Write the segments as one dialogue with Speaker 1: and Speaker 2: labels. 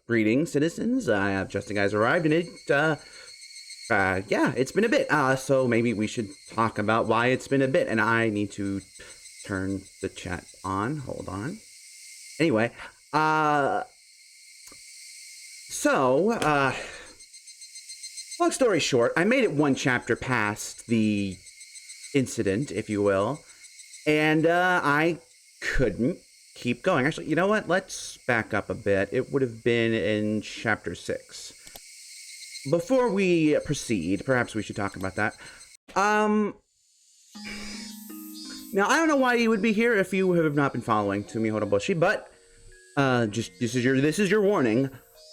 Speaker 1: Greetings, citizens. I have Justiguy arrived, and yeah, it's been a bit. So maybe we should talk about why it's been a bit, and I need to turn the chat on. Hold on. Anyway, long story short, I made it one chapter past the incident, if you will, and I couldn't keep going. Actually, you know what? Let's back up a bit. It would have been in chapter 6. Before we proceed, perhaps we should talk about that. Now, I don't know why you would be here if you have not been following Tsumihoroboshi, but just this is your warning.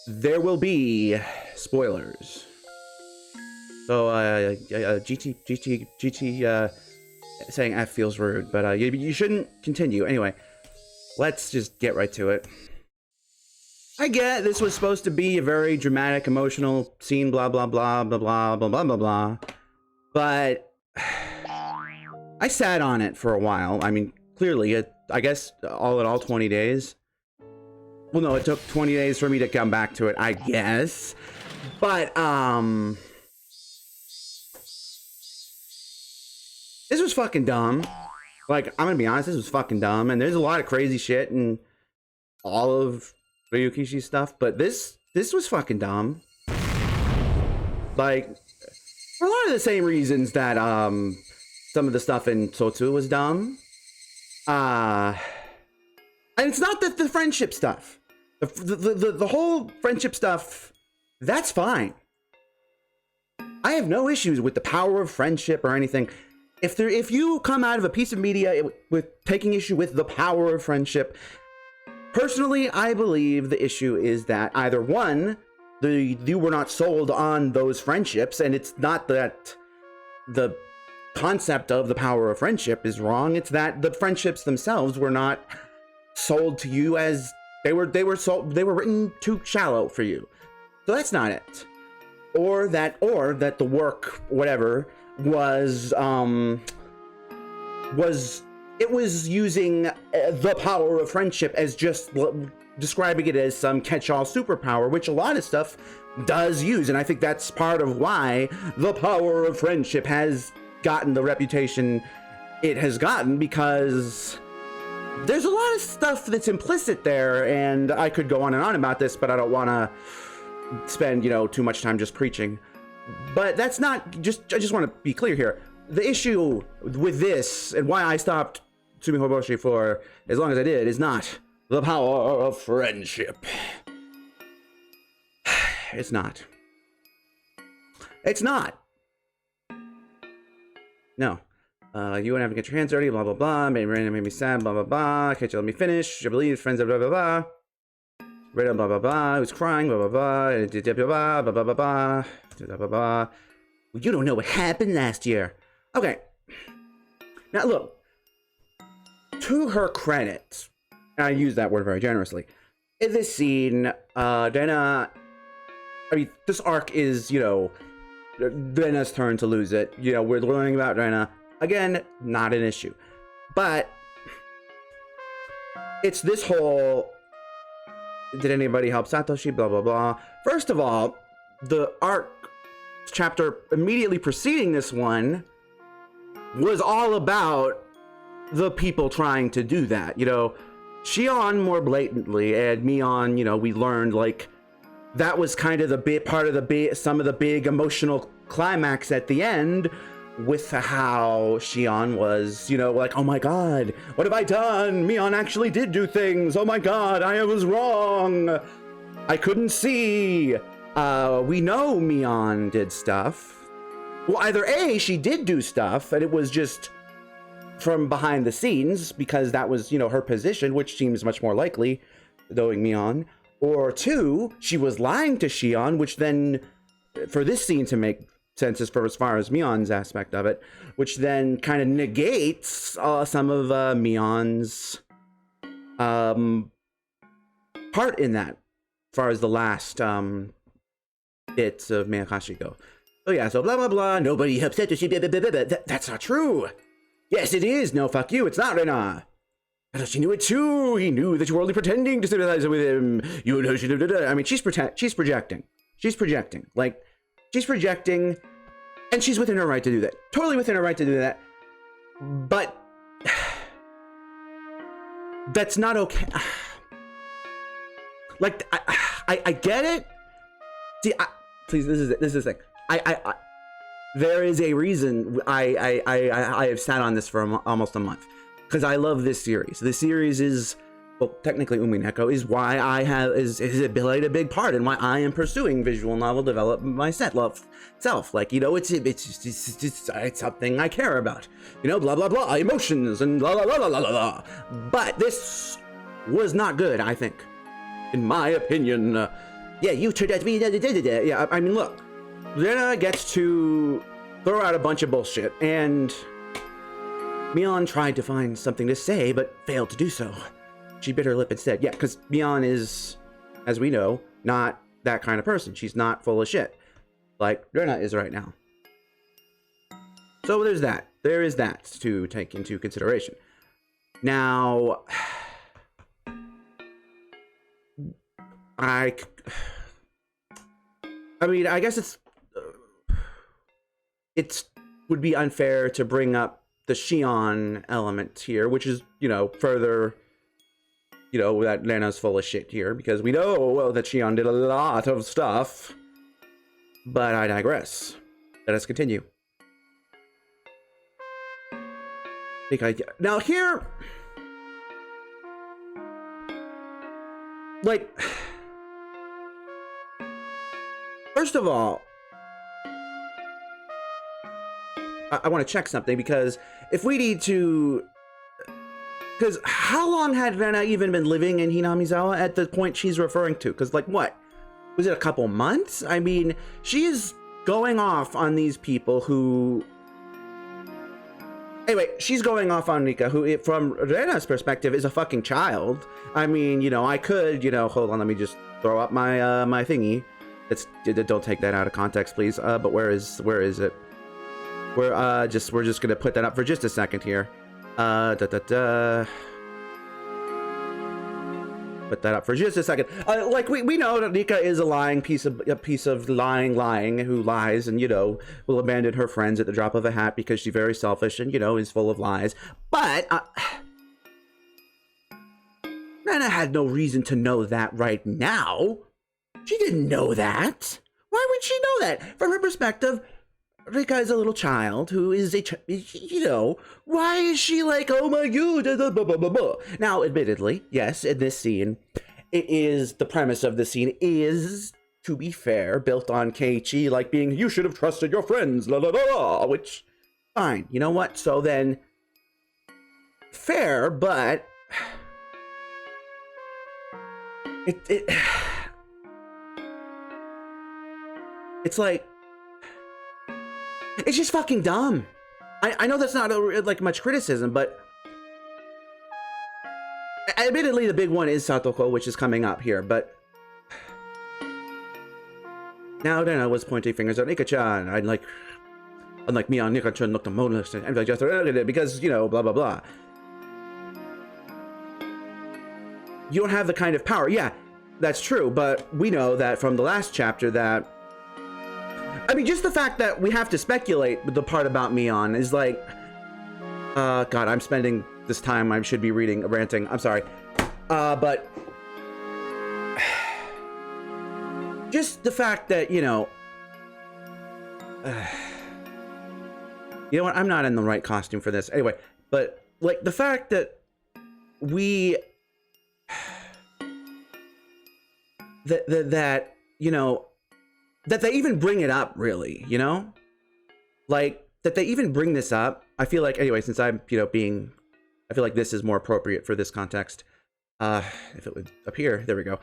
Speaker 1: There will be spoilers. So GT saying F feels rude, but you shouldn't continue. Anyway, let's just get right to it. I get this was supposed to be a very dramatic, emotional scene, blah, blah, blah, blah, blah, blah, blah, blah, blah. But I sat on it for a while. I mean, clearly, I guess all in all, 20 days. Well, no, it took 20 days for me to come back to it, I guess. But, this was fucking dumb. Like, I'm gonna be honest, this was fucking dumb. And there's a lot of crazy shit in all of Ryukishi's stuff, but this was fucking dumb. Like, for a lot of the same reasons that some of the stuff in Sotsu was dumb. And it's not that the friendship stuff. The whole friendship stuff, that's fine. I have no issues with the power of friendship or anything. If you come out of a piece of media with taking issue with the power of friendship, personally, I believe the issue is that either one, you were not sold on those friendships, and it's not that the concept of the power of friendship is wrong. It's that the friendships themselves were not sold to you as they were written too shallow for you. So that's not it. Or that the work, whatever, was using the power of friendship as just describing it as some catch-all superpower, which a lot of stuff does use. And I think that's part of why the power of friendship has gotten the reputation it has gotten, because there's a lot of stuff that's implicit there. And I could go on and on about this, but I don't want to spend, too much time just preaching. But that's not I just want to be clear here. The issue with this, and why I stopped Tsumihoroboshi for as long as I did, is not the power of friendship. It's not. It's not. No. You wouldn't have to get your hands dirty, blah, blah, blah. Made me sad, blah, blah, blah. Can't you let me finish? I believe friends, blah, blah, blah. Blah, blah, blah, blah. Who's crying, blah, blah, blah. Blah, blah, blah, blah, blah, blah. Blah, blah, blah. You don't know what happened last year. Okay. Now, look. To her credit, and I use that word very generously, in this scene, Dana, this arc is, Dana's turn to lose it. We're learning about Dana. Again, not an issue. But it's this whole, did anybody help Satoshi, blah, blah, blah. First of all, the arc chapter immediately preceding this one was all about the people trying to do that. Shion more blatantly, and Mion, we learned, like, that was kind of some of the big emotional climax at the end, with how Shion was, like, oh my god, what have I done? Mion actually did do things. Oh my god, I was wrong. I couldn't see. We know Mion did stuff. Well, either A, she did do stuff, and it was just from behind the scenes, because that was, her position, which seems much more likely, knowing Mion. Or 2, she was lying to Shion, which then, for this scene to make sense as far as Mion's aspect of it, which then kind of negates some of Mion's part in that, as far as the last bits of Miyakashi go. Oh yeah, so blah blah blah, nobody upset to she, blah, blah, blah, blah. That's not true. Yes, it is. No, fuck you. It's not Rena. She knew it too. He knew that you were only pretending to sympathize with him. You know, I mean, she's projecting. She's projecting. Like, she's projecting, and she's within her right to do that. Totally within her right to do that. But that's not okay. Like, I get it. See, please, this is the thing. There is a reason I have sat on this for almost a month. Because I love this series. This series is, well, technically Umineko is why I have, is played a big part in why I am pursuing visual novel development myself. Like, you know, it's something I care about. You know, blah, blah, blah, emotions and blah, blah, blah, blah, blah, blah. But this was not good, I think. In my opinion. Yeah, you turned out to be, yeah, I mean, look. Rena gets to throw out a bunch of bullshit, and Mion tried to find something to say, but failed to do so. She bit her lip instead. Yeah, because Mion is, as we know, not that kind of person. She's not full of shit, like Rena is right now. So there's that. There is that to take into consideration. Now, I mean, I guess it would be unfair to bring up the Shion element here, which is, you know, further, you know, that Lena's full of shit here, because we know, well, that Shion did a lot of stuff. But I digress. Let us continue. Now here, like, first of all, I want to check something, because if we need to, because how long had Rena even been living in Hinamizawa at the point she's referring to? Because, like, what? Was it a couple months? I mean, she is going off on these people who... Anyway, she's going off on Nika, who, from Rena's perspective, is a fucking child. I mean, you know, I could, you know, hold on, let me just throw up my, my thingy. Don't take that out of context, please. But where is it? We're just gonna put that up for just a second here. Put that up for just a second. Like we know that Nika is a piece of lying who lies, and, you know, will abandon her friends at the drop of a hat because she's very selfish and, you know, is full of lies. But Rena had no reason to know that right now. She didn't know that. Why would she know that? From her perspective, Rika is a little child who is you know, why is she like, oh my god, Now, admittedly, yes, in this scene, it is, the premise of the scene is, to be fair, built on Keiichi, like being, you should have trusted your friends, la la la la, which, fine, you know what, so then, fair, but, it's like, it's just fucking dumb. I know that's not like much criticism, but admittedly the big one is Satoko, which is coming up here, but now then I was pointing fingers at Nika-chan. Unlike me on Nika-chan looked emotionless and I just because, you know, blah blah blah. You don't have the kind of power. Yeah, that's true, but we know that from the last chapter that, I mean, just the fact that we have to speculate with the part about Mion is like, God, I'm spending this time I should be ranting. I'm sorry. But just the fact that, you know, you know what? I'm not in the right costume for this. Anyway, but like the fact that that, you know, that they even bring it up, really, you know? Like, that they even bring this up, I feel like, anyway, since I'm, you know, I feel like this is more appropriate for this context. If it would appear, there we go.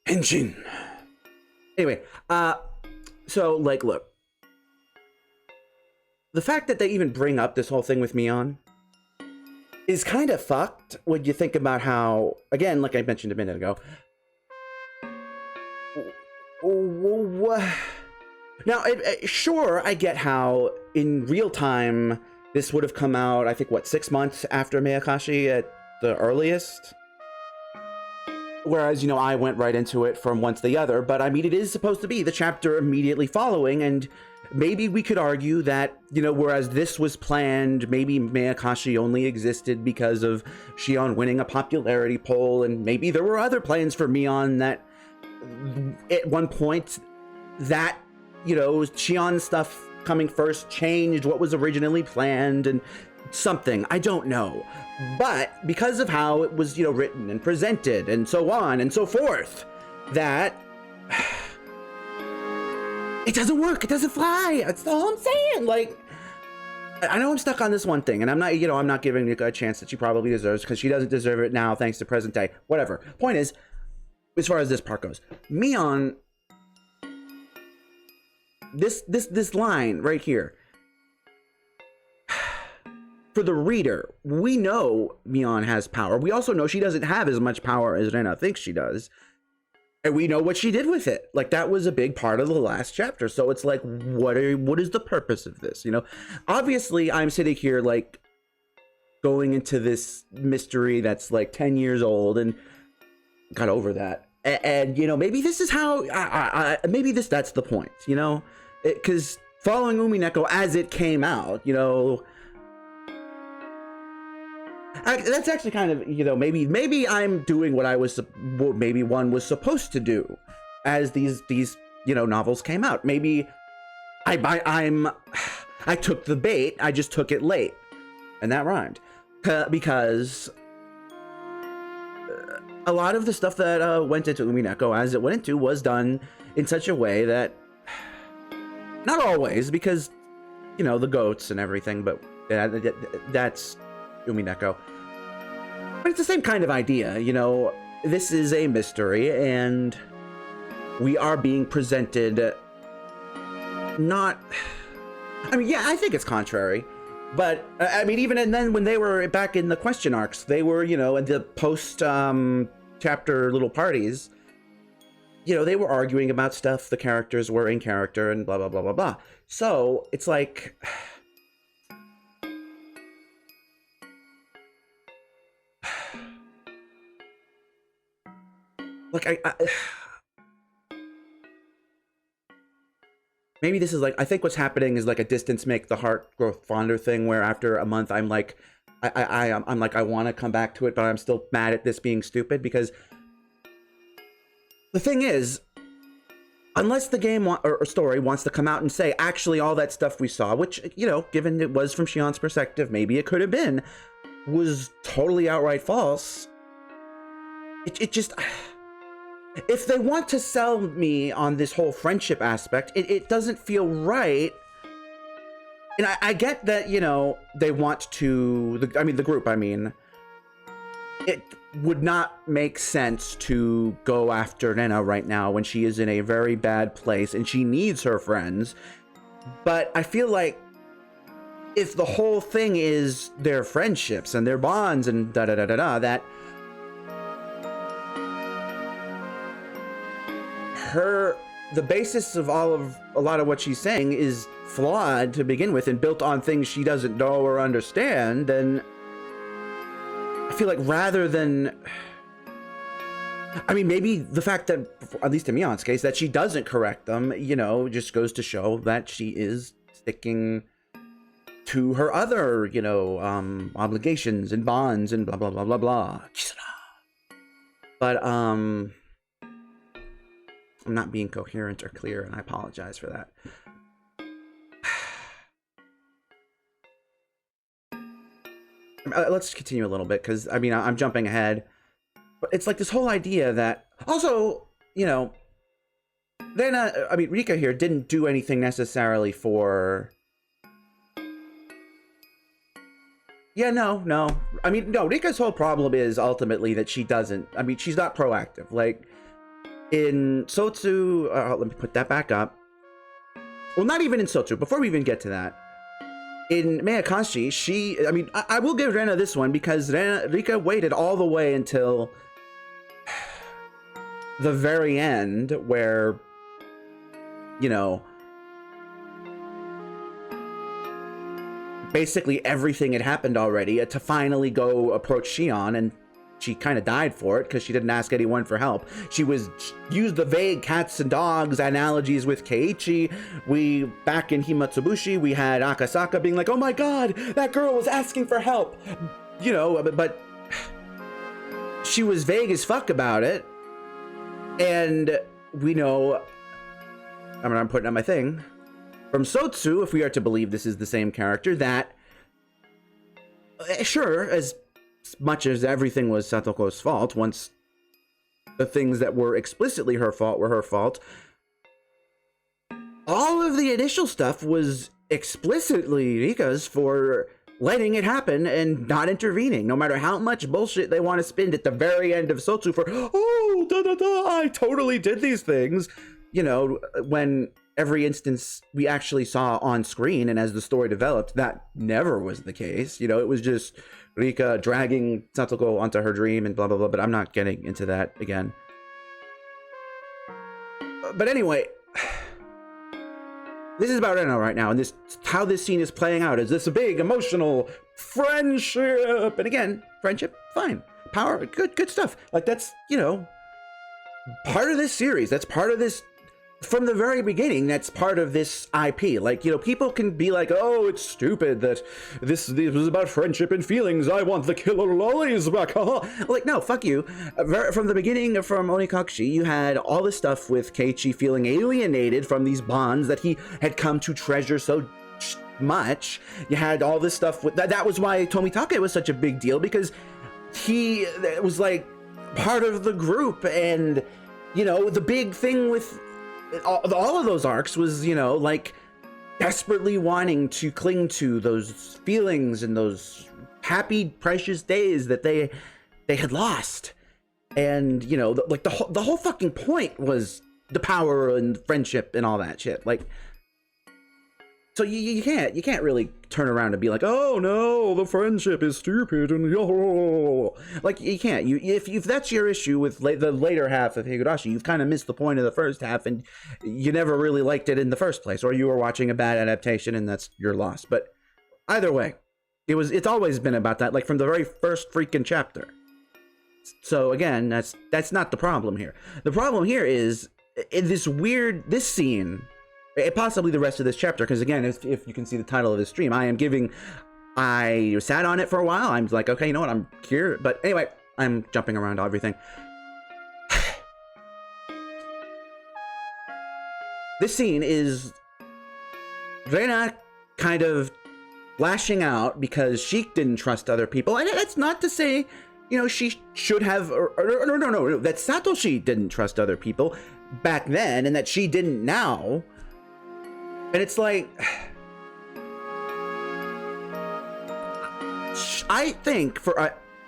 Speaker 1: Engine! Anyway, so, like, look. The fact that they even bring up this whole thing with Mion is kind of fucked when you think about how, again, like I mentioned a minute ago, now, sure, I get how in real time this would have come out, I think, what, 6 months after Miyakashi the earliest. Whereas, you know, I went right into it from one to the other, but I mean, it is supposed to be the chapter immediately following, and maybe we could argue that, you know, whereas this was planned, maybe Mayakashi only existed because of Shion winning a popularity poll, and maybe there were other plans for Mion that at one point that, you know, Shion stuff coming first changed what was originally planned and something, I don't know. But because of how it was, you know, written and presented and so on and so forth, that it doesn't work, it doesn't fly. That's all I'm saying. Like, I know I'm stuck on this one thing, and I'm not, you know, I'm not giving Nika a chance that she probably deserves, because she doesn't deserve it now thanks to present day. Whatever. Point is, as far as this part goes, Mion, this line right here, for the reader, we know Mion has power. We also know she doesn't have as much power as Rena thinks she does. And we know what she did with it. Like, that was a big part of the last chapter. So it's like, what is the purpose of this? You know, obviously I'm sitting here like going into this mystery that's like 10 years old and got over that. And you know, maybe this is how, maybe that's the point, you know, because following Umineko as it came out, you know, that's actually kind of, you know, maybe I'm doing what maybe one was supposed to do as these you know, novels came out. Maybe I took the bait, I just took it late, and that rhymed, because a lot of the stuff that went into Umineko as it went into was done in such a way that, not always, because, you know, the goats and everything, but that's Umineko. But it's the same kind of idea, you know, this is a mystery, and we are being presented not, I mean, yeah, I think it's contrary, but, I mean, even and then when they were back in the question arcs, they were, you know, in the post chapter little parties, you know, they were arguing about stuff, the characters were in character, and blah, blah, blah, blah, blah. So, it's like, like, maybe this is like, I think what's happening is like a distance make the heart grow fonder thing, where after a month I'm like, I'm like, I want to come back to it, but I'm still mad at this being stupid, because the thing is, unless the game or story wants to come out and say, actually, all that stuff we saw, which, you know, given it was from Shion's perspective, maybe it could have been, was totally outright false. It just, if they want to sell me on this whole friendship aspect, it doesn't feel right. And I get that, you know, they want to, the group, it would not make sense to go after Nena right now when she is in a very bad place and she needs her friends. But I feel like if the whole thing is their friendships and their bonds and da-da-da-da-da, that the basis of a lot of what she's saying is flawed to begin with and built on things she doesn't know or understand, then I feel like rather than, I mean, maybe the fact that, at least in Mion's case, that she doesn't correct them, you know, just goes to show that she is sticking to her other, you know, obligations and bonds and blah, blah, blah, blah, blah. But, I'm not being coherent or clear, and I apologize for that. Let's continue a little bit, because, I mean, I'm jumping ahead. But it's like this whole idea that, also, you know, Rika here didn't do anything necessarily for... Yeah, no. I mean, no, Rika's whole problem is ultimately that she doesn't... I mean, she's not proactive. Like, in Sotsu... let me put that back up. Well, not even in Sotsu. Before we even get to that, in Mayakashi, she... I mean, I will give Rena this one, because Rika waited all the way until the very end, where, you know, basically everything had happened already to finally go approach Shion, and she kind of died for it because she didn't ask anyone for help. She used the vague cats and dogs analogies with Keiichi. Back in Himatsubushi, we had Akasaka being like, oh my god, that girl was asking for help. You know, but she was vague as fuck about it. And we know, I'm putting on my thing, from Sotsu, if we are to believe this is the same character, that, sure, as much as everything was Satoko's fault, once the things that were explicitly her fault were her fault, all of the initial stuff was explicitly Rika's for letting it happen and not intervening, no matter how much bullshit they want to spin at the very end of Sotsu for, oh, I totally did these things, you know, when every instance we actually saw on screen and as the story developed, that never was the case. You know, it was just Rika dragging Satoko onto her dream and blah, blah, blah, but I'm not getting into that again. But anyway, this is about Reno right now, and this how this scene is playing out is this big emotional friendship. And again, friendship, fine. Power, good stuff. Like, that's, you know, part of this series. That's part of this. From the very beginning, that's part of this IP. Like, you know, people can be like, oh, it's stupid that this was about friendship and feelings. I want the killer lollies back. Like, no, fuck you. From the beginning, from Onikakushi, you had all this stuff with Keiichi feeling alienated from these bonds that he had come to treasure so much. You had all this stuff with that was why Tomitake was such a big deal, because he was like part of the group. And, you know, the big thing with all of those arcs was, you know, like desperately wanting to cling to those feelings and those happy, precious days that they had lost. And, you know, the whole fucking point was the power and friendship and all that shit. Like, so you can't really turn around and be like, oh no, the friendship is stupid and yo, like, you can't. If that's your issue with the later half of Higurashi, you've kind of missed the point of the first half, and you never really liked it in the first place, or you were watching a bad adaptation, and that's your loss. But either way, it's always been about that, like from the very first freaking chapter. So again, that's not the problem here. The problem here is in this scene. Possibly the rest of this chapter, because again, if you can see the title of this stream, I sat on it for a while. I'm like, okay, you know what, I'm here. But anyway, I'm jumping around everything. This scene is Rena kind of lashing out because she didn't trust other people. And that's not to say, you know, she should have, no, that Satoshi didn't trust other people back then, and that she didn't now. And it's like, I think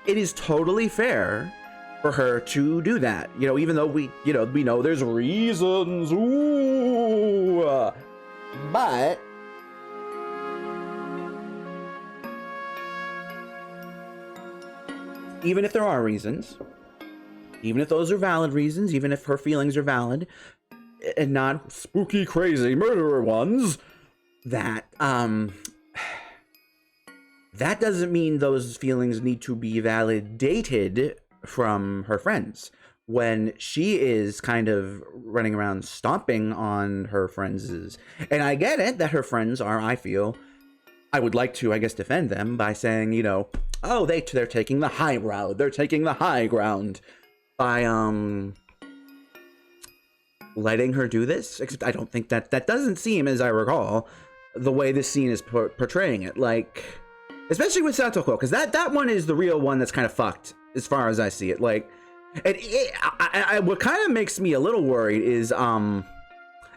Speaker 1: it is totally fair for her to do that. You know, even though we know there's reasons, but even if there are reasons, even if those are valid reasons, even if her feelings are valid, and not spooky, crazy murderer ones, that doesn't mean those feelings need to be validated from her friends. When she is kind of running around stomping on her friends, and I get it that her friends are, I feel, I would like to, I guess, defend them by saying, you know, oh, they're taking the high road, they're taking the high ground by letting her do this. Except I don't think that doesn't seem, as I recall, the way this scene is portraying it. Like, especially with Satoko, because that one is the real one that's kind of fucked as far as I see it. Like, and what kind of makes me a little worried is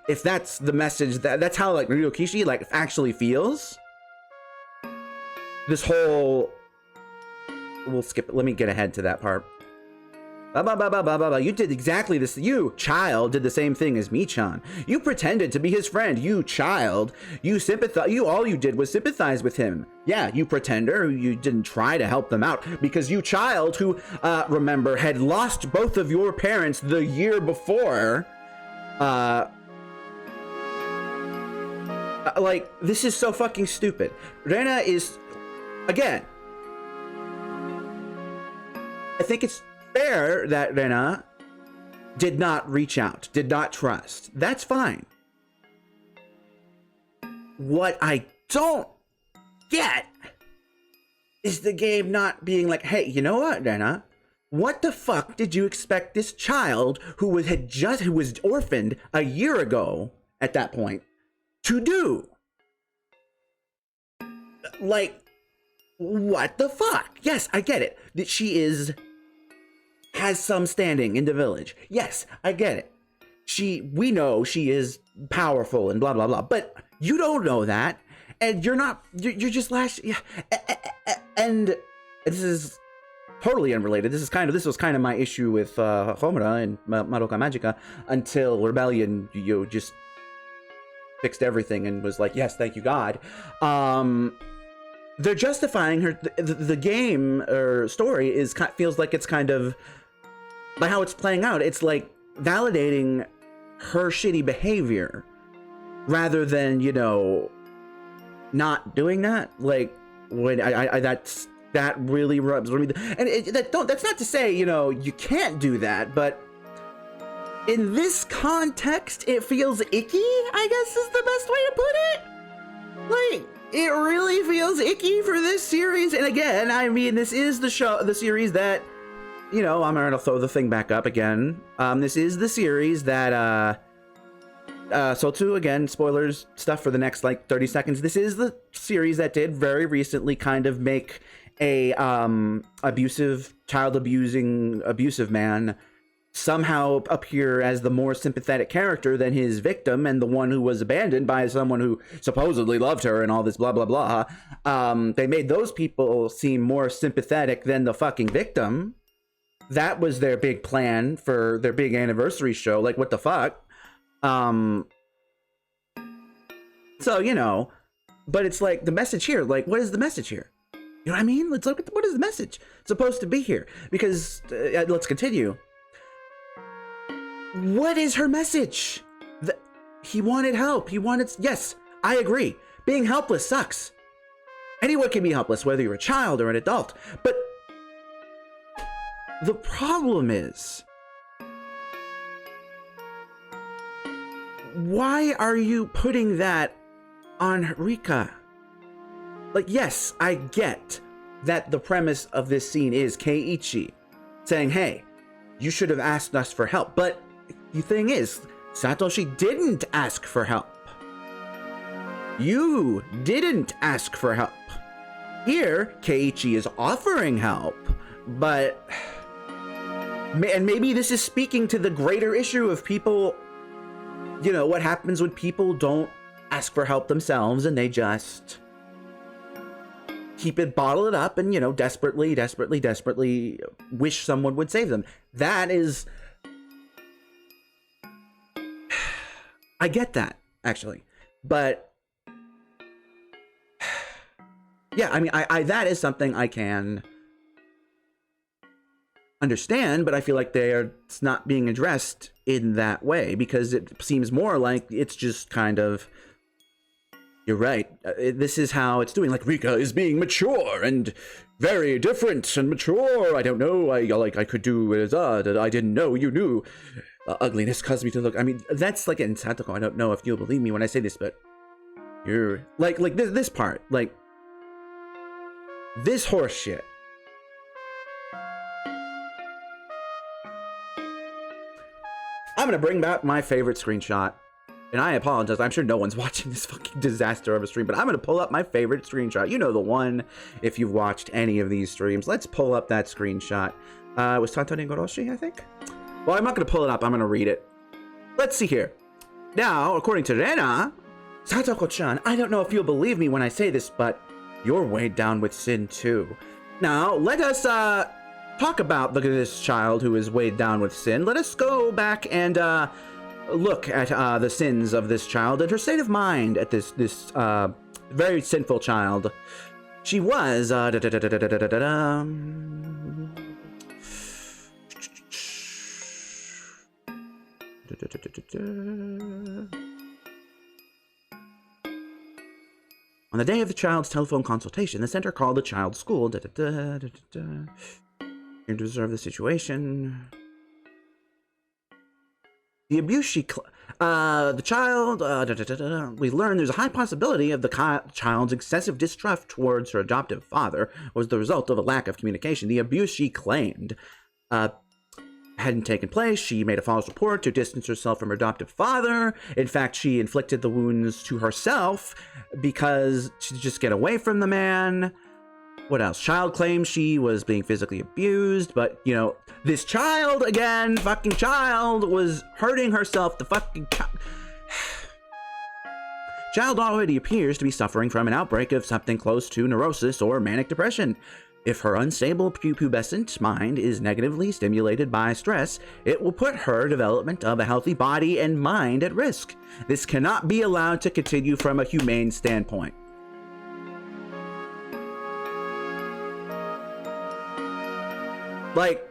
Speaker 1: if that's the message, that's how like Ryokishi like actually feels. This whole, we'll skip it. Let me get ahead to that part. You did exactly this. You, child, did the same thing as Michan. You pretended to be his friend. You, child. You sympathize. All you did was sympathize with him. Yeah, you pretender. You didn't try to help them out because you, child, who, remember, had lost both of your parents the year before, like, this is so fucking stupid. Rena is, again, I think it's fair that Rena did not reach out, did not trust. That's fine. What I don't get is the game not being like, hey, you know what, Rena? What the fuck did you expect this child who was orphaned a year ago at that point to do? Like, what the fuck? Yes, I get it. That she has some standing in the village. Yes, I get it. We know she is powerful and blah blah blah, but you don't know that, and you're just and this is totally unrelated. This was kind of my issue with Homura and Madoka Magica until Rebellion just fixed everything and was like, yes, thank you God. They're justifying her. The game or story feels like it's kind of, by how it's playing out, it's like validating her shitty behavior rather than, not doing that. Like, when that really rubs me. And that's not to say, you can't do that, but in this context, it feels icky, I guess is the best way to put it. Like, it really feels icky for this series. And again, I mean, this is the series that, I'm gonna throw the thing back up again. This is the series that, so too, again, spoilers stuff for the next, 30 seconds. This is the series that did very recently kind of make a, abusive man somehow appear as the more sympathetic character than his victim and the one who was abandoned by someone who supposedly loved her and all this blah blah blah. They made those people seem more sympathetic than the fucking victim. That was their big plan for their big anniversary show. Like, what the fuck? So, but it's like the message here, like, what is the message here? You know what I mean? Let's look at what is the message supposed to be here? Because let's continue. What is her message? He wanted help. Yes, I agree. Being helpless sucks. Anyone can be helpless, whether you're a child or an adult. But the problem is, why are you putting that on Rika? Like, yes, I get that the premise of this scene is Keiichi saying, hey, you should have asked us for help. But the thing is, Satoshi didn't ask for help. You didn't ask for help. Here, Keiichi is offering help, but... And maybe this is speaking to the greater issue of people, what happens when people don't ask for help themselves and they just bottle it up and, desperately wish someone would save them. That is... I get that, actually. But... yeah, I mean, I that is something I can understand, but I feel like it's not being addressed in that way, because it seems more like it's just kind of, you're right, this is how it's doing, like, Rika is being mature and very different and mature. I don't know, I could do it as I didn't know you knew. Ugliness caused me to look. I mean, that's like in Stantoko. I don't know if you'll believe me when I say this, but you're like this part, like this horse shit. I'm gonna bring back my favorite screenshot, and I apologize. I'm sure no one's watching this fucking disaster of a stream, but I'm gonna pull up my favorite screenshot. You know the one, if you've watched any of these streams. Let's pull up that screenshot. It was Tsumihoroboshi, I think. Well, I'm not gonna pull it up. I'm gonna read it. Let's see here. Now, according to Rena, Satoko-chan, I don't know if you'll believe me when I say this, but you're weighed down with sin too. Now, let us talk about this child who is weighed down with sin. Let us go back and look at the sins of this child and her state of mind at this very sinful child. She was On the day of the child's telephone consultation, the center called the child's school. To observe the situation. The abuse the child, we learned there's a high possibility of the child's excessive distrust towards her adoptive father was the result of a lack of communication. The abuse she claimed hadn't taken place. She made a false report to distance herself from her adoptive father. In fact, she inflicted the wounds to herself because to just get away from the man. What else? Child claims she was being physically abused, but, you know, this child, again, fucking child, was hurting herself. The fucking child already appears to be suffering from an outbreak of something close to neurosis or manic depression. If her unstable pubescent mind is negatively stimulated by stress, it will put her development of a healthy body and mind at risk. This cannot be allowed to continue from a humane standpoint. Like,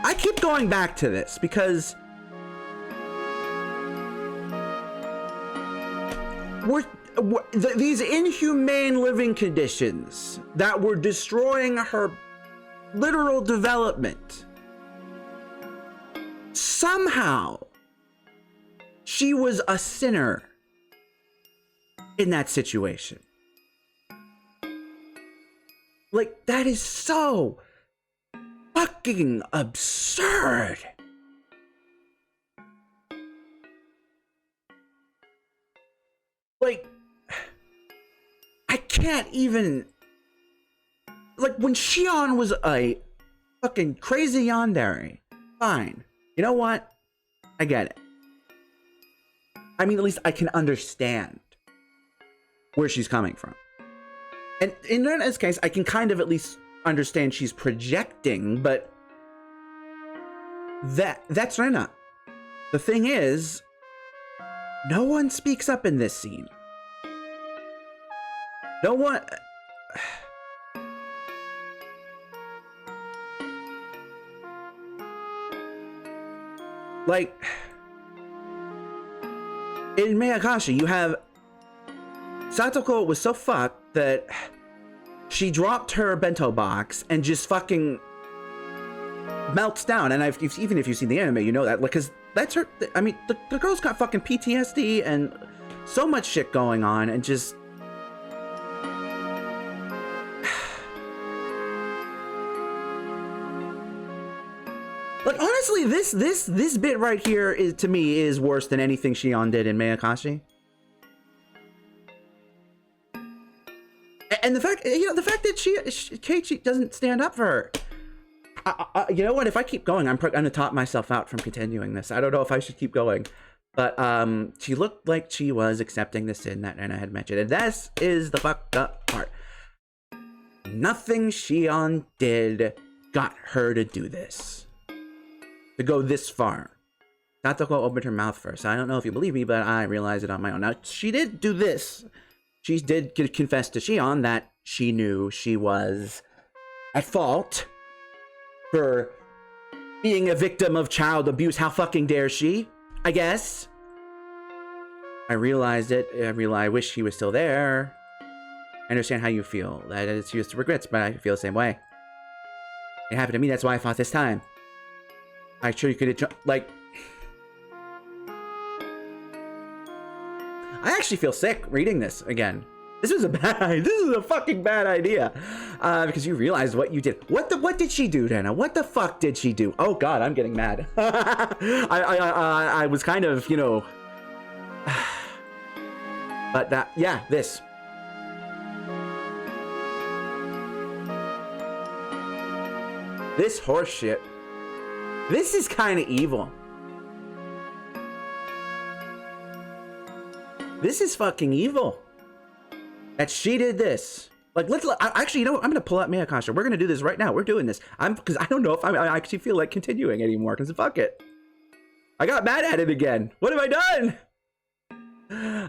Speaker 1: I keep going back to this because these inhumane living conditions that were destroying her literal development, somehow she was a sinner in that situation. Like, that is so fucking absurd. Like, I can't even, like, when Shion was a fucking crazy yandere, fine. You know what? I get it. I mean, at least I can understand where she's coming from. And in this case, I can kind of at least understand she's projecting, but that's Rena. The thing is, no one speaks up in this scene. No one. Like, in Miyakashi, you have Satoko was so fucked that she dropped her bento box and just fucking melts down. And even if you've seen the anime, you know that, like, because that's her. I mean, the girl's got fucking PTSD and so much shit going on, and just like, honestly, this bit right here is, to me, is worse than anything Shion did in Miyakashi. And the fact that Keiichi doesn't stand up for her. You know what? If I keep going, I'm gonna top myself out from continuing this. I don't know if I should keep going, but she looked like she was accepting the sin that Rena had mentioned, and this is the fucked up part. Nothing Shion did got her to do this, to go this far. Satoko opened her mouth first. I don't know if you believe me, but I realized it on my own. Now, she did do this. She did confess to Shion that she knew she was at fault for being a victim of child abuse. How fucking dare she? I guess. I realized it. I wish he was still there. I understand how you feel. That it's just regrets, but I feel the same way. It happened to me. That's why I fought this time. I'm sure you could, like, I actually feel sick reading this again. This is a fucking bad idea. Because you realized what you did. What did she do, Dana? What the fuck did she do? Oh god, I'm getting mad. I was kind of, you know, but that, yeah, this. This horse shit. This is kind of evil. This is fucking evil. That she did this. Like, actually, you know what? I'm gonna pull out Miyakashi. We're gonna do this right now. We're doing this. Because I don't know if I actually feel like continuing anymore. Because fuck it. I got mad at it again. What have I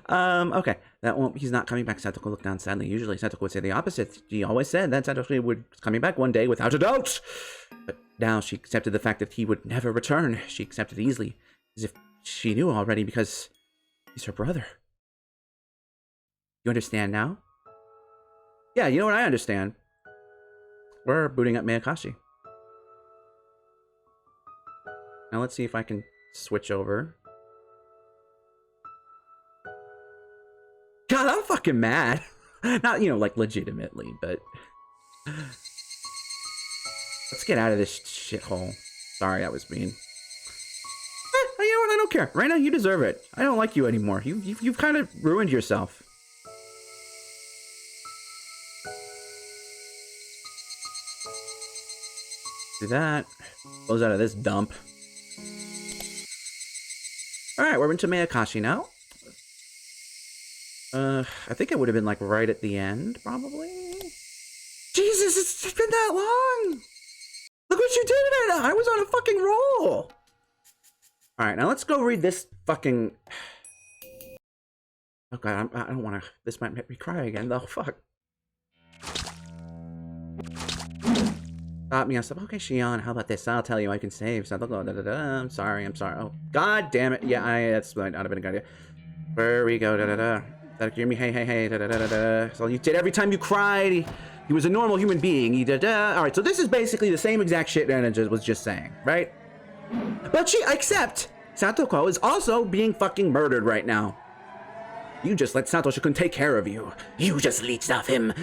Speaker 1: done? Okay. That won't. He's not coming back. Satoko looked down sadly. Usually, Satoko would say the opposite. She always said that Satoko would coming back one day without a doubt. But now she accepted the fact that he would never return. She accepted it easily, as if she knew already, because he's her brother. You understand now? Yeah, you know what I understand? We're booting up Mayakashi. Now let's see if I can switch over. God, I'm fucking mad. Not, you know, like legitimately, but... Let's get out of this shithole. Sorry, that was mean. You know what? I don't care. Right now, you deserve it. I don't like you anymore. You've kind of ruined yourself. Do that. Close out of this dump. Alright, we're into Mayakashi now. I think it would have been like right at the end, probably. Jesus, it's been that long! Look what you did to it! I was on a fucking roll! Alright, now let's go read this fucking... Oh god, I don't wanna... This might make me cry again, though. Fuck. Stop me, I said, okay, Shion, how about this? I'll tell you I can save. I'm sorry. Oh, god damn it. Yeah, that's not have been a good idea. Where we go, That hear me, hey, So you did every time you cried. He was a normal human being. Alright, so this is basically the same exact shit Ninja was just saying, right? But except Satoko is also being fucking murdered right now. You just let Satoshi-kun take care of you. You just leeched off him.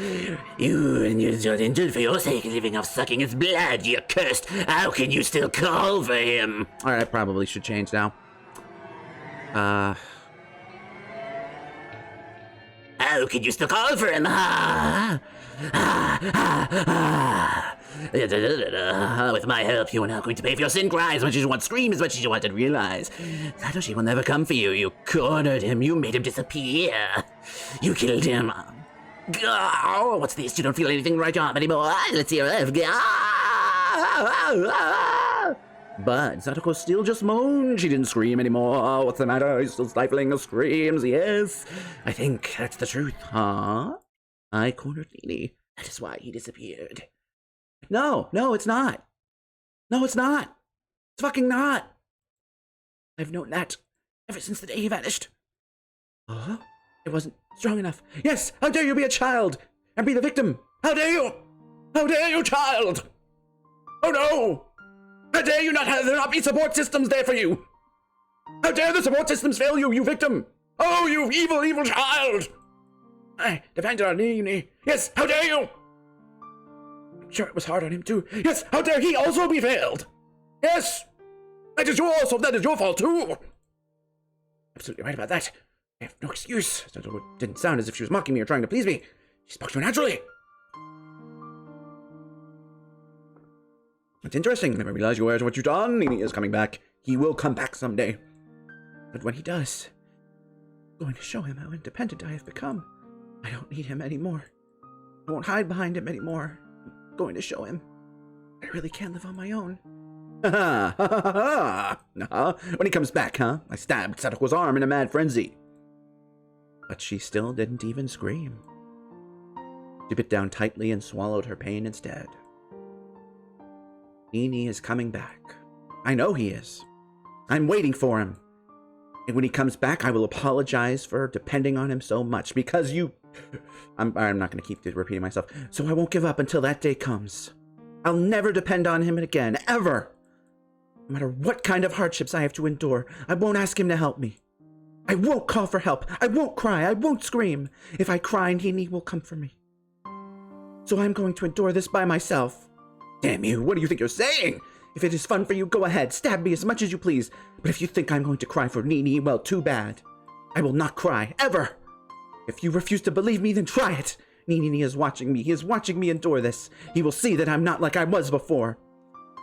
Speaker 1: You and you're injured for your sake, living off sucking his blood, you cursed. How can you still call for him? Alright, I probably should change now. How can you still call for him? With my help, you are now going to pay for your sin cry as much as you want, scream as much as you want, and realize Satoshi will never come for you. You cornered him. You made him disappear. You killed him. Oh, what's this? You don't feel anything right arm anymore. Let's hear it. But Satoko still just moaned. She didn't scream anymore. What's the matter? He's still stifling her screams. Yes, I think that's the truth. Huh? I cornered Nini. That is why he disappeared. No, it's not. No, it's not. It's fucking not. I've known that ever since the day he vanished. Huh? It wasn't strong enough. Yes, how dare you be a child and be the victim? How dare you? How dare you, child? Oh no! How dare you there not be support systems there for you? How dare the support systems fail you, you victim? Oh, you evil, evil child! I depended on Nini. Yes, how dare you? I'm sure it was hard on him too. Yes, how dare he also be failed? Yes! That is your fault too! Absolutely right about that. I have no excuse. It didn't sound as if she was mocking me or trying to please me. She spoke so naturally. It's interesting. I never realized you were what you've done. Nini is coming back. He will come back someday. But when he does, I'm going to show him how independent I have become. I don't need him anymore. I won't hide behind him anymore. I'm going to show him I really can live on my own. Ha ha ha ha! When he comes back, huh? I stabbed Satoko's arm in a mad frenzy. But she still didn't even scream. She bit down tightly and swallowed her pain instead. Nini is coming back. I know he is. I'm waiting for him. And when he comes back, I will apologize for depending on him so much because you... I'm not going to keep repeating myself. So I won't give up until that day comes. I'll never depend on him again, ever. No matter what kind of hardships I have to endure, I won't ask him to help me. I won't call for help. I won't cry. I won't scream. If I cry, Nini will come for me. So I'm going to endure this by myself. Damn you, what do you think you're saying? If it is fun for you, go ahead, stab me as much as you please. But if you think I'm going to cry for Nini, well, too bad. I will not cry, ever. If you refuse to believe me, then try it. Nini is watching me. He is watching me endure this. He will see that I'm not like I was before.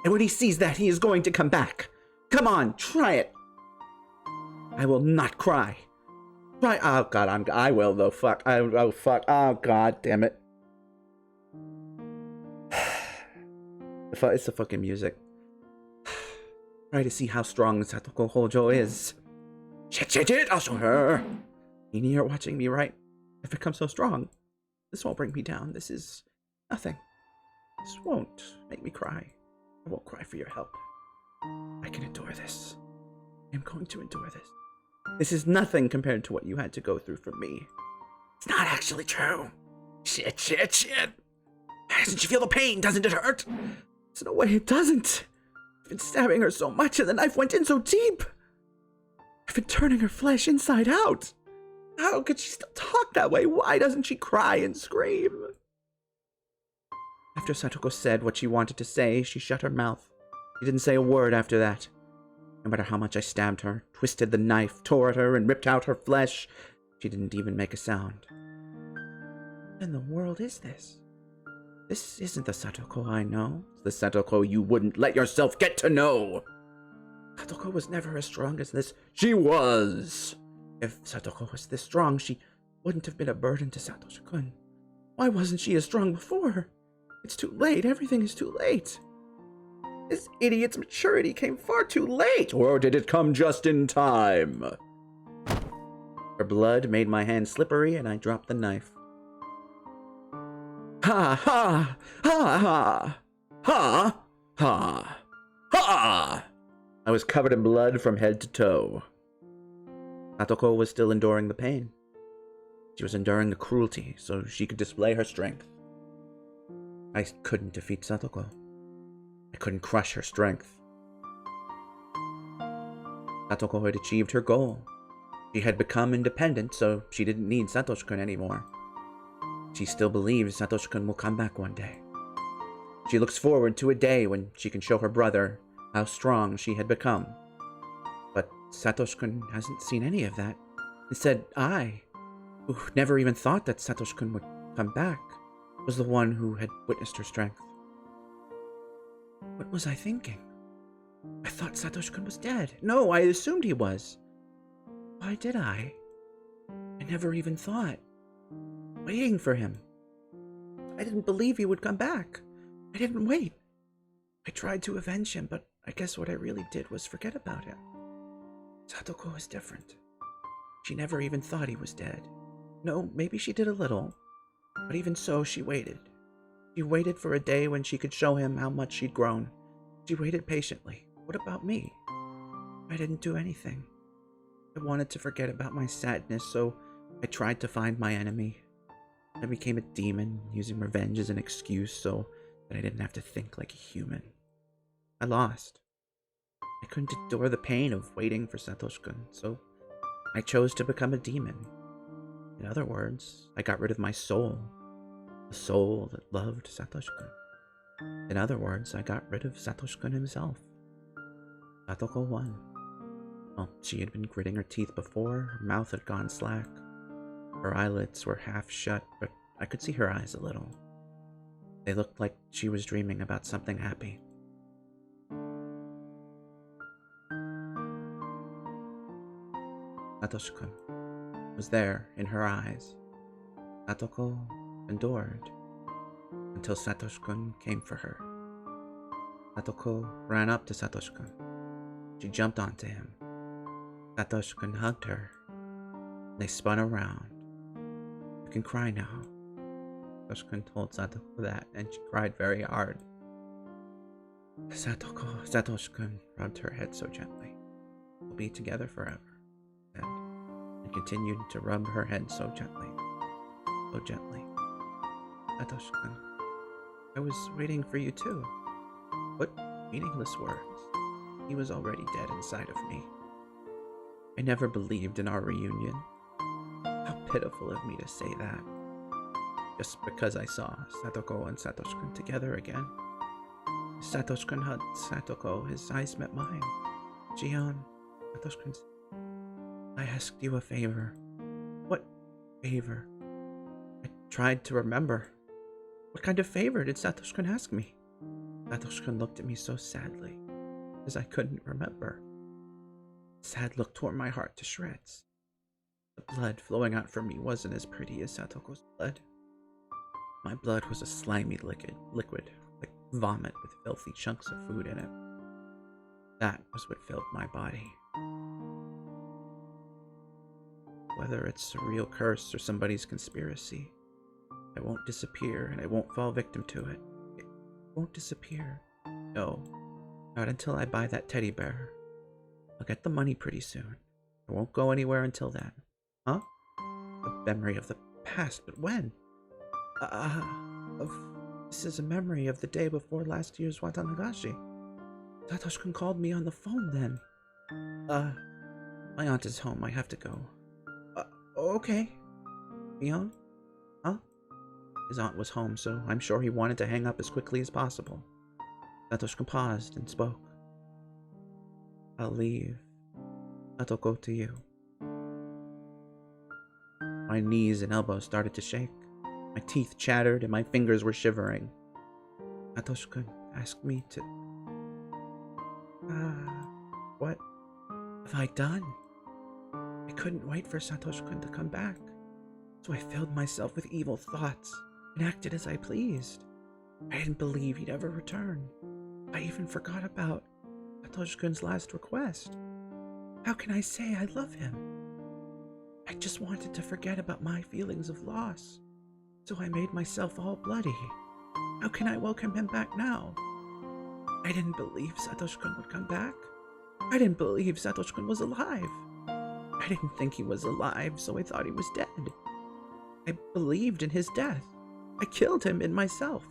Speaker 1: And when he sees that, he is going to come back. Come on, try it. I will not cry. Try. Oh, God, I will, though. Fuck. Oh, fuck. Oh, God, damn it. It's the fucking music. Try to see how strong Satoko Hojo is. Shit, I'll show her. Nini, you're watching me, right? I've become so strong. This won't bring me down. This is nothing. This won't make me cry. I won't cry for your help. I can endure this. I'm going to endure this. This is nothing compared to what you had to go through for me. It's not actually true. Shit. Doesn't she feel the pain? Doesn't it hurt? There's no way it doesn't. I've been stabbing her so much and the knife went in so deep. I've been turning her flesh inside out. How could she still talk that way? Why doesn't she cry and scream? After Satoko said what she wanted to say, she shut her mouth. She didn't say a word after that. No matter how much I stabbed her, twisted the knife, tore at her, and ripped out her flesh, she didn't even make a sound. What in the world is this? This isn't the Satoko I know. It's the Satoko you wouldn't let yourself get to know. Satoko was never as strong as this. She was! If Satoko was this strong, she wouldn't have been a burden to Satoshi-kun. Why wasn't she as strong before? It's too late. Everything is too late. This idiot's maturity came far too late. Or did it come just in time? Her blood made my hand slippery, and I dropped the knife. Ha ha! Ha ha! Ha ha! Ha! I was covered in blood from head to toe. Satoko was still enduring the pain. She was enduring the cruelty so she could display her strength. I couldn't defeat Satoko. I couldn't crush her strength. Satoko had achieved her goal. She had become independent, so she didn't need Satoshi-kun anymore. She still believes Satoshi-kun will come back one day. She looks forward to a day when she can show her brother how strong she had become. But Satoshi-kun hasn't seen any of that. Instead, I, who never even thought that Satoshi-kun would come back, was the one who had witnessed her strength. What was I thinking? I thought Satoshi-kun was dead. No, I assumed he was. Why did I? I never even thought. Waiting for him. I didn't believe he would come back. I didn't wait. I tried to avenge him, but I guess what I really did was forget about him. Satoko is different. She never even thought he was dead. No, maybe she did a little. But even so, she waited. She waited for a day when she could show him how much she'd grown. She waited patiently. What about me? I didn't do anything. I wanted to forget about my sadness, so I tried to find my enemy. I became a demon, using revenge as an excuse so that I didn't have to think like a human. I lost. I couldn't endure the pain of waiting for Satoshi-kun, so I chose to become a demon. In other words, I got rid of my soul. The soul that loved Satoshi-kun. In other words, I got rid of Satoshi-kun himself. Satoko won. Well, she had been gritting her teeth before, her mouth had gone slack. Her eyelids were half shut, but I could see her eyes a little. They looked like she was dreaming about something happy. Satoshi-kun was there in her eyes. Satoko endured until Satoshi-kun came for her. Satoko ran up to Satoshi-kun. She jumped onto him. Satoshi-kun hugged her. They spun around. You can cry now. Satoshi-kun told Satoko that, and she cried very hard. Satoshi-kun rubbed her head so gently. We'll be together forever, he said, and continued to rub her head so gently. So gently. Satoshi-kun, I was waiting for you too. What meaningless words. He was already dead inside of me. I never believed in our reunion. How pitiful of me to say that. Just because I saw Satoko and Satoshi-kun together again. Satoshi-kun hugged Satoko, his eyes met mine. Jion, Satoshi-kun, I asked you a favor. What favor? I tried to remember. What kind of favor did Satoshi-kun ask me? Satoshi-kun looked at me so sadly, as I couldn't remember. Sad look tore my heart to shreds. The blood flowing out from me wasn't as pretty as Satoko's blood. My blood was a slimy liquid, like vomit with filthy chunks of food in it. That was what filled my body. Whether it's a real curse or somebody's conspiracy, I won't disappear and I won't fall victim to it. It won't disappear. No, not until I buy that teddy bear. I'll get the money pretty soon. I won't go anywhere until then. Huh? The memory of the past, but when? This is a memory of the day before last year's Watanagashi. Satoshi-kun called me on the phone then. My aunt is home. I have to go. Okay. Mion? Huh? His aunt was home, so I'm sure he wanted to hang up as quickly as possible. Satoshi-kun paused and spoke. I'll leave Satoko to you. My knees and elbows started to shake. My teeth chattered and my fingers were shivering. Satoshi-kun asked me to... what have I done? I couldn't wait for Satoshi-kun to come back, so I filled myself with evil thoughts and acted as I pleased. I didn't believe he'd ever return. I even forgot about Satoshi-kun's last request. How can I say I love him? I just wanted to forget about my feelings of loss, so I made myself all bloody. How can I welcome him back now? I didn't believe Satoshi-kun would come back. I didn't believe Satoshi-kun was alive. I didn't think he was alive, so I thought he was dead. I believed in his death. I killed him in myself.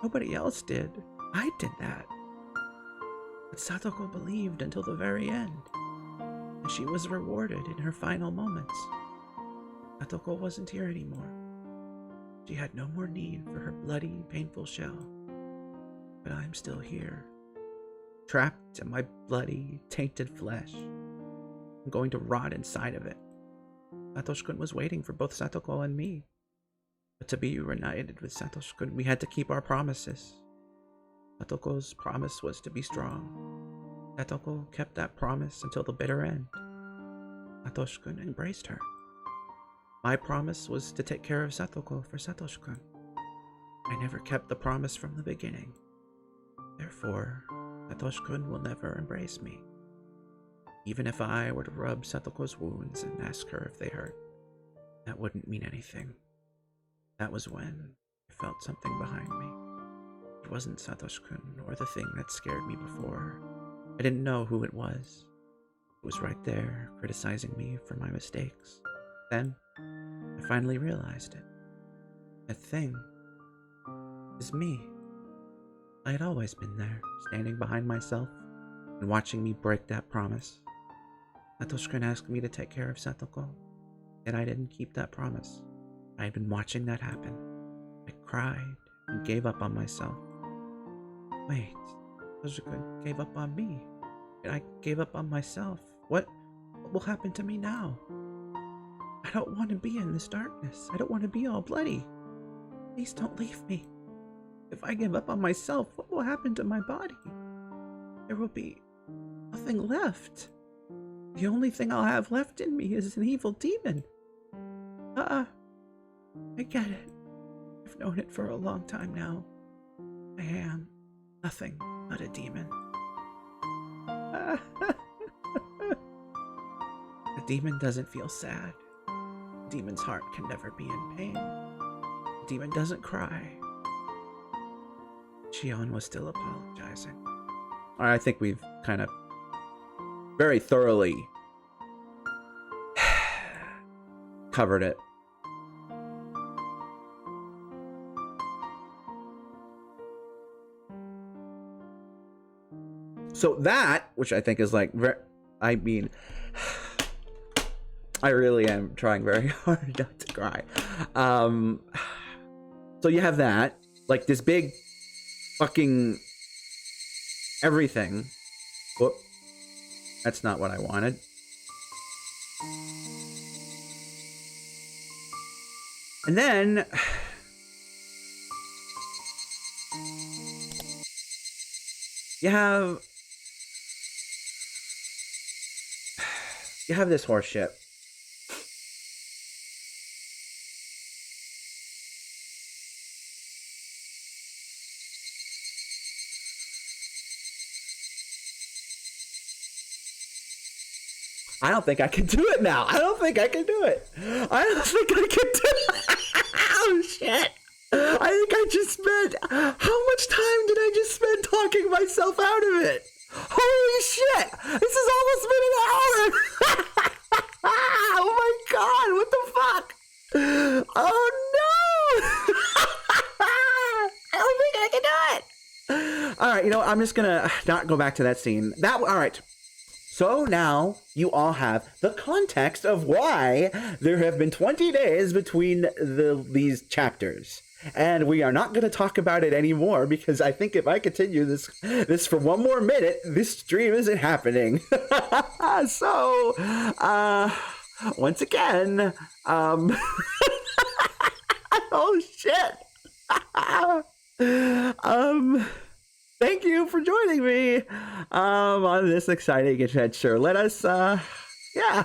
Speaker 1: Nobody else did. I did that. But Satoko believed until the very end, and she was rewarded in her final moments. Satoko wasn't here anymore. She had no more need for her bloody, painful shell. But I'm still here, trapped in my bloody, tainted flesh. I'm going to rot inside of it. Satoshi-kun was waiting for both Satoko and me. But to be reunited with Satoshi-kun, we had to keep our promises. Satoko's promise was to be strong. Satoko kept that promise until the bitter end. Satoshi-kun embraced her. My promise was to take care of Satoko for Satoshi-kun. I never kept the promise from the beginning. Therefore, Satoshi-kun will never embrace me. Even if I were to rub Satoko's wounds and ask her if they hurt, that wouldn't mean anything. That was when I felt something behind me. It wasn't Satoshi-kun or the thing that scared me before. I didn't know who it was. It was right there, criticizing me for my mistakes. Then, I finally realized it. That thing is me. I had always been there, standing behind myself and watching me break that promise. Satoshi-kun asked me to take care of Satoko, yet I didn't keep that promise. I had been watching that happen. I cried and gave up on myself. Wait, Satoshi-kun gave up on me, and I gave up on myself. What will happen to me now? I don't want to be in this darkness. I don't want to be all bloody. Please don't leave me. If I give up on myself, what will happen to my body? There will be nothing left. The only thing I'll have left in me is an evil demon. I get it. I've known it for a long time now. I am nothing but a demon. A demon doesn't feel sad. A demon's heart can never be in pain. A demon doesn't cry. Shion was still apologizing. Alright, I think we've kind of very thoroughly covered it. So that, which I think is like, I mean, I really am trying very hard not to cry. So you have that, like this big fucking everything. Whoop. That's not what I wanted. And then you have this horse shit. I don't think I can do it now. I don't think I can do it. I don't think I can do it. Oh, shit. I think I just spent... How much time did I just spend talking myself out of it? Holy shit. This has almost been an hour. Oh, my God. What the fuck? you know, I'm just gonna not go back to that scene. All right. So now you all have the context of why there have been 20 days between these chapters. And we are not going to talk about it anymore because I think if I continue this for one more minute, this stream isn't happening. So, once again, oh shit. Thank you for joining me on this exciting adventure. Let us, yeah.